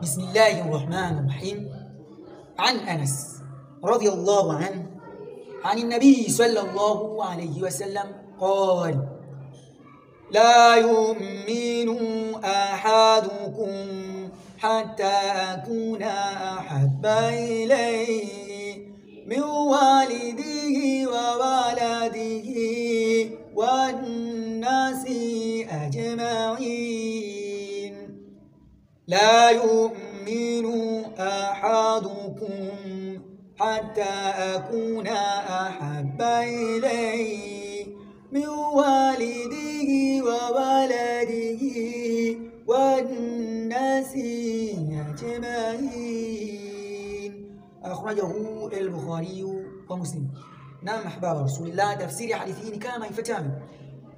بسم الله الرحمن الرحيم. عن أنس رضي الله عنه عن النبي صلى الله عليه وسلم قال: لا يؤمن أحدكم حتى أكون أحب إليه من والده وولده والناس أجمعين. لا يؤمن أحدكم حتى أكون أحب إليه من والده وولده والناس أجمعين. أخرجه البخاري ومسلم. نعم أحباب رسول الله، تفسير حديثين كما يفتهم.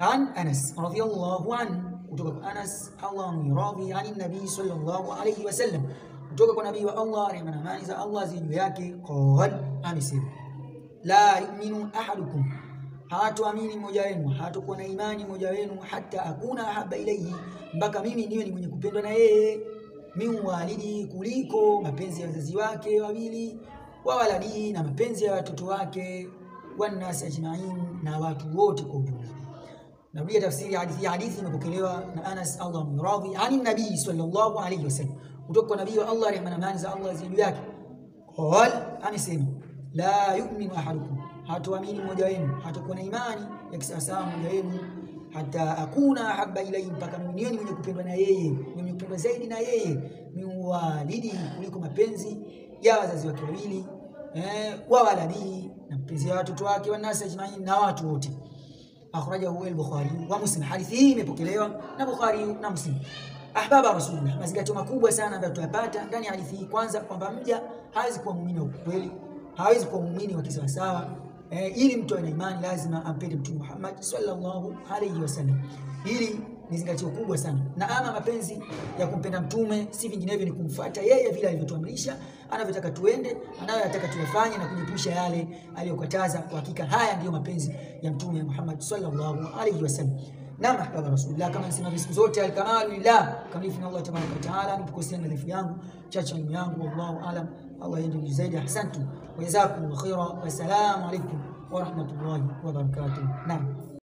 عن أنس رضي الله عنه، kutoka Anas Allah mradhi, ani nabii sallallahu alayhi wasallam, kutoka kwa nabii wa Allah, rehema na amani za Allah juu yake, qala, amesema: la yu'minu ahadukum, hataamini mmoja wenu, hatakuwa na imani mmoja wenu, hata akuna ahaba ilayhi, mpaka mimi niwe ni mwenye kupendwa na yeye, min walidi, kuliko mapenzi ya wazazi wake wawili, wa waladi, na mapenzi ya watoto wake, wannas ajma'in, na watu wote kwa ujumla. Narudia tafsiri hadithi. Hadithi imepokelewa na Anas Allah mradhi, ani nabii sallallahu alayhi wasallam, kutoka kwa nabii wa Allah, rehema na amani za Allah juu yake, qala, amesema: la yu'minu ahadukum, hataamini mmoja wenu, hatakuwa na imani ya kisawasawa mmoja wenu, hata akuna ahabba ilayhi, mpaka mimi niwe mwenye kupendwa na yeye, mwenye kupendwa zaidi na yeye, min walidi, kuliko mapenzi ya wazazi wake wawili, wa waladi, na mapenzi ya watoto wake, wa nasi ajma'in, na watu wote. Akhrajahu al-Bukhari wa Muslim. Hadithi hii imepokelewa na Bukhari na Muslim. Ahbaba Rasulullah, mazingatio makubwa sana ambayo tutapata ndani ya hadithi hii. Kwanza, kwamba mja hawezi kuwa muumini wa kweli, hawezi kuwa muumini wa kisawasawa. Ili mtu awe na imani lazima ampende Mtume Muhammad sallallahu alayhi wasallam. Hili ni zingatio kubwa sana. Na ama mapenzi ya kumpenda mtume si vinginevyo, ni kumfuata yeye vile alivyotuamrisha, anavyotaka tuende, anayotaka tuyafanye, na kujipusha yale aliyokataza. Kwa hakika haya ndiyo mapenzi ya Mtume Muhammad sallallahu alayhi wasallam. Na mahbaba Rasulullah, kama nasema siku zote, al-kamalu lillah, kamilifu na Allah tabaraka wa taala. Nipokosea nadhifu yangu, chacha elimu yangu, wallahu alam. Allah yende zaidi. Ahsantu wa jazakumullahu khaira, wa assalamu alaykum wa rahmatullahi wa barakatuh. Naam.